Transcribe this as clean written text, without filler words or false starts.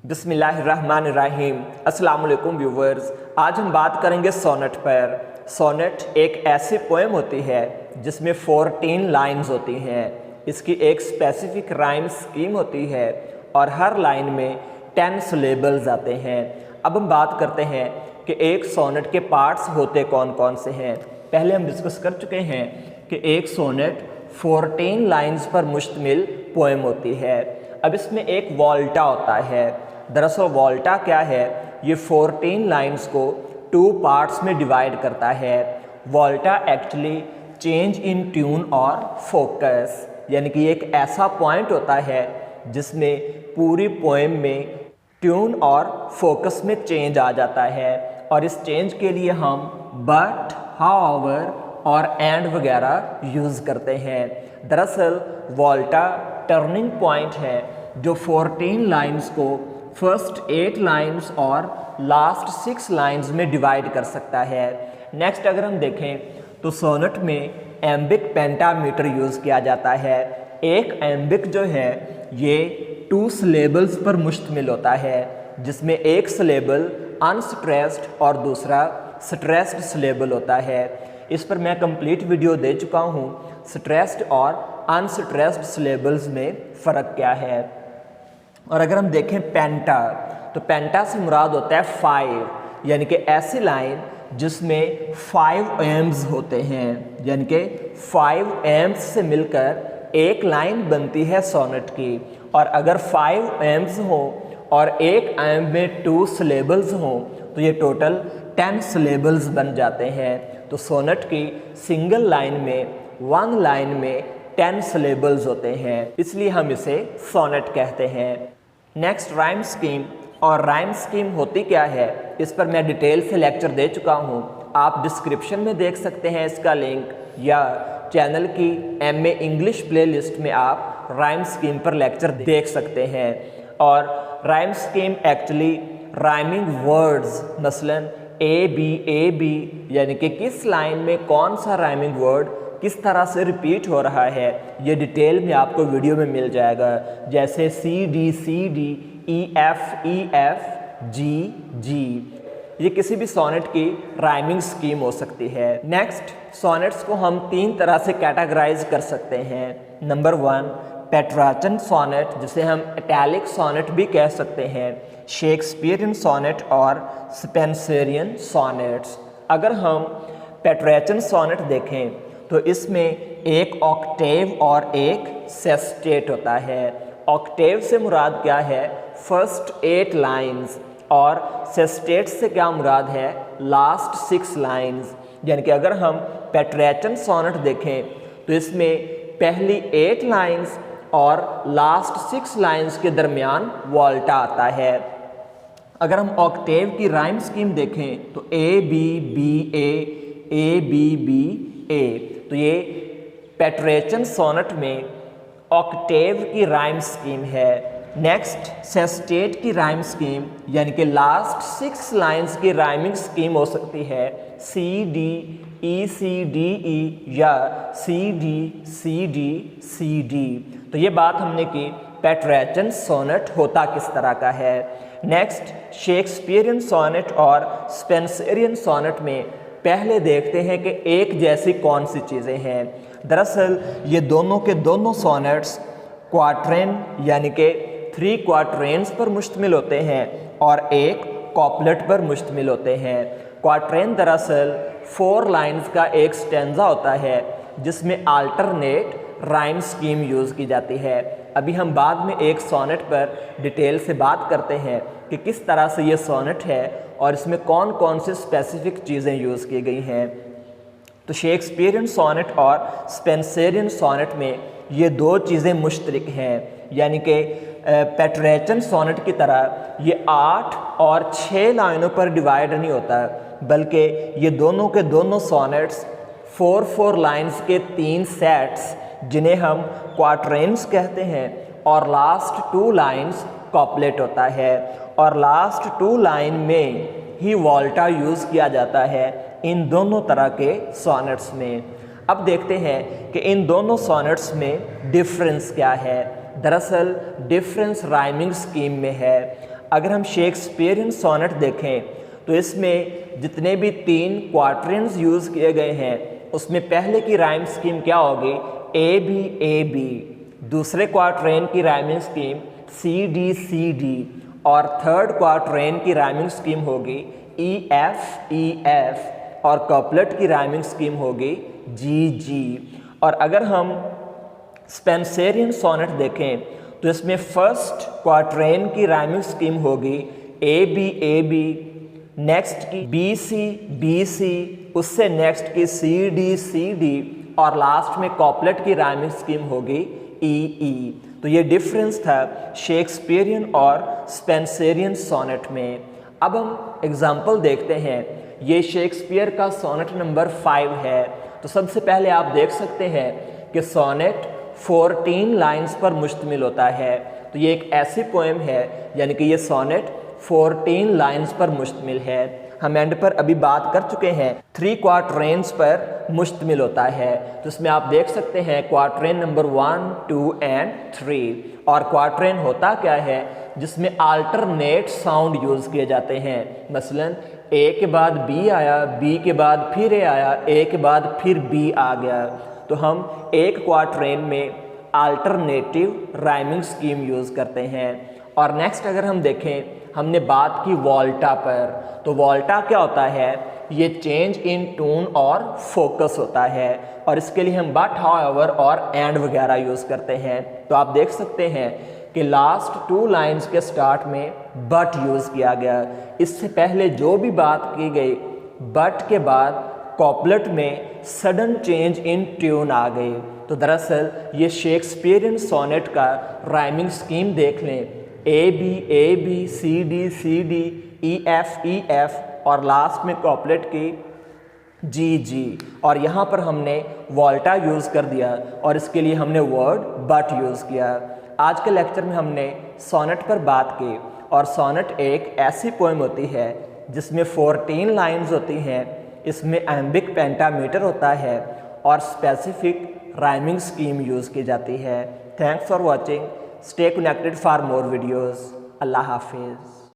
बिस्मिल्लाहिर्रहमानिर्रहीम। अस्सलाम वालेकुम व्यूवर्स। आज हम बात करेंगे सोनेट पर। सोनेट एक ऐसी पोएम होती है जिसमें 14 लाइंस होती हैं। इसकी एक स्पेसिफिक राइम स्कीम होती है और हर लाइन में 10 सिलेबल्स आते हैं। अब हम बात करते हैं कि एक सोनेट के पार्ट्स होते कौन कौन से हैं। पहले हम डिस्कस कर चुके हैं कि एक सोनेट 14 लाइंस पर मुश्तमिल पोएम होती है। अब इसमें एक वॉल्टा होता है। दरअसल वॉल्टा क्या है, ये 14 लाइंस को 2 पार्ट्स में डिवाइड करता है। Volta actually change in tune और फोकस, यानी कि एक ऐसा पॉइंट होता है जिसमें पूरी पोएम में ट्यून और फोकस में चेंज आ जाता है और इस चेंज के लिए हम बट, हाउएवर और एंड वगैरह यूज़ करते हैं। दरअसल वॉल्टा टर्निंग पॉइंट है जो 14 लाइंस को फर्स्ट 8 लाइंस और लास्ट 6 लाइंस में डिवाइड कर सकता है। नेक्स्ट अगर हम देखें तो सोनेट में एम्बिक पेंटामीटर यूज़ किया जाता है। एक एम्बिक जो है ये 2 सिलेबल्स पर मुश्तमिल होता है, जिसमें एक सिलेबल अनस्ट्रेस्ड और दूसरा स्ट्रेस्ड सिलेबल होता है। इस पर मैं कंप्लीट वीडियो दे चुका हूँ, स्ट्रेस्ड और अनस्ट्रेस्ड सिलेबल्स में फ़र्क क्या है। और अगर हम देखें पेंटा, तो पेंटा से मुराद होता है 5, यानी कि ऐसी लाइन जिसमें 5 एम्स होते हैं, यानी कि 5 एम्स से मिलकर एक लाइन बनती है सोनेट की। और अगर 5 एम्स हो और एक एम में 2 सिलेबल्स हों तो ये टोटल 10 सिलेबल्स बन जाते हैं। तो सोनेट की सिंगल लाइन में 1 लाइन में 10 सिलेबल्स होते हैं, इसलिए हम इसे सोनेट कहते हैं। Next rhyme scheme. और राइम स्कीम होती क्या है, इस पर मैं डिटेल से लेक्चर दे चुका हूँ। आप डिस्क्रिप्शन में देख सकते हैं इसका लिंक, या चैनल की MA इंग्लिश प्लेलिस्ट में आप राइम स्कीम पर लेक्चर देख सकते हैं। और rhyme scheme actually rhyming words, मसलन ए बी यानी कि किस लाइन में कौन सा राइमिंग वर्ड किस तरह से रिपीट हो रहा है, ये डिटेल में आपको वीडियो में मिल जाएगा। जैसे CD EF G, ये किसी भी सोनेट की राइमिंग स्कीम हो सकती है। नेक्स्ट, सोनेट्स को हम 3 तरह से कैटेगराइज कर सकते हैं। नंबर 1 पेट्राचन सोनेट, जिसे हम इटैलिक सोनेट भी कह सकते हैं, शेक्सपियरियन सोनेट और स्पेंसरियन सोनेट्स। अगर हम पेट्राचन सोनेट देखें तो इसमें एक ऑक्टेव और एक सेस्टेट होता है। ऑक्टेव से मुराद क्या है, फर्स्ट 8 लाइंस, और सेस्टेट से क्या मुराद है, लास्ट 6 लाइंस। यानी कि अगर हम पेट्राचन सोनेट देखें तो इसमें पहली 8 लाइंस और लास्ट 6 लाइंस के दरमियान वॉल्टा आता है। अगर हम ऑक्टेव की राइम स्कीम देखें तो A B A, तो ये पेट्राचन सोनेट में ऑक्टेव की राइम स्कीम है। नेक्स्ट, सेस्टेट की राइम स्कीम, यानी कि लास्ट 6 लाइंस की राइमिंग स्कीम हो सकती है CD या CD। तो ये बात हमने की पेट्राचन सोनेट होता किस तरह का है। नेक्स्ट, शेक्सपियरियन सोनेट और स्पेंसरियन सोनेट में पहले देखते हैं कि एक जैसी कौन सी चीज़ें हैं। दरअसल ये दोनों के दोनों सोनेट्स क्वाट्रेन, यानी कि 3 क्वाट्रेन्स पर मुश्तमिल होते हैं और एक कॉपलेट पर मुश्तमिल होते हैं। क्वाट्रेन दरअसल 4 लाइंस का एक स्टेंजा होता है जिसमें अल्टरनेट राइम स्कीम यूज़ की जाती है। अभी हम बाद में एक सोनेट पर डिटेल से बात करते हैं कि किस तरह से ये सोनेट है और इसमें कौन कौन से स्पेसिफिक चीज़ें यूज़ की गई हैं। तो शेक्सपियरियन सोनेट और स्पेंसरियन सोनेट में ये 2 चीज़ें मुश्तरक हैं, यानी कि पेट्राचन सोनेट की तरह ये 8 और 6 लाइनों पर डिवाइड नहीं होता, बल्कि ये दोनों के दोनों सोनेट्स 4 लाइंस के 3 सेट्स, जिन्हें हम क्वाट्रेन्स कहते हैं, और लास्ट 2 लाइंस कॉपलेट होता है। और लास्ट 2 लाइन में ही वॉल्टा यूज़ किया जाता है इन दोनों तरह के सोनेट्स में। अब देखते हैं कि इन दोनों सोनेट्स में डिफरेंस क्या है। दरअसल डिफरेंस राइमिंग स्कीम में है। अगर हम शेक्सपियरियन सोनेट देखें तो इसमें जितने भी 3 क्वार्टरन्स यूज़ किए गए हैं उसमें पहले की राइम स्कीम क्या होगी, ए बी, दूसरे क्वार्टरेन की राइमिंग स्कीम सी डी और थर्ड क्वार्टरेन की राइमिंग स्कीम होगी ई एफ और कपलेट की राइमिंग स्कीम होगी जी। और अगर हम स्पेंसरियन सोनेट देखें तो इसमें फर्स्ट क्वार्टरेन की राइमिंग स्कीम होगी ए बी, नेक्स्ट की बी सी, उससे नेक्स्ट की सी डी और लास्ट में कॉपलेट की राइमिंग स्कीम होगी ई। तो ये डिफरेंस था शेक्सपियरियन और स्पेंसरियन सोनेट में। अब हम एग्जाम्पल देखते हैं। ये शेक्सपियर का सोनेट नंबर 5 है। तो सबसे पहले आप देख सकते हैं कि सोनेट 14 लाइंस पर मुश्तमिल होता है। तो ये एक ऐसी पोएम है, यानी कि ये सोनेट 14 लाइंस पर मुश्तमिल है। हम एंड पर अभी बात कर चुके हैं 3 क्वार्टरेन्स पर मुश्तमिल होता है। तो इसमें आप देख सकते हैं क्वार्टरेन नंबर 1, 2 एंड 3। और क्वार्टरेन होता क्या है, जिसमें अल्टरनेट साउंड यूज़ किए जाते हैं। मसलन ए के बाद बी आया, बी के बाद फिर ए आया, ए के बाद फिर बी आ गया। तो हम एक क्वार्टरेन में अल्टरनेटिव राइमिंग स्कीम यूज़ करते हैं। और नेक्स्ट अगर हम देखें, हमने बात की वॉल्टा पर। तो वॉल्टा क्या होता है, ये चेंज इन टून और फोकस होता है। और इसके लिए हम बट, हाउएवर और एंड वगैरह यूज़ करते हैं। तो आप देख सकते हैं कि लास्ट 2 लाइंस के स्टार्ट में बट यूज़ किया गया। इससे पहले जो भी बात की गई, बट के बाद कॉपलेट में सडन चेंज इन ट्यून आ गई। तो दरअसल ये शेक्सपियरियन सोनेट का राइमिंग स्कीम देख लें, A B, C D, E F और लास्ट में कॉपलेट की जी। और यहाँ पर हमने वॉल्टा यूज़ कर दिया और इसके लिए हमने वर्ड बट यूज़ किया। आज के लेक्चर में हमने सोनेट पर बात की। और सोनेट एक ऐसी पोएम होती है जिसमें 14 लाइंस होती हैं। इसमें एम्बिक पेंटामीटर होता है और स्पेसिफिक राइमिंग स्कीम यूज़ की जाती है। Thanks for watching. Stay connected for more videos. अल्लाह हाफिज़।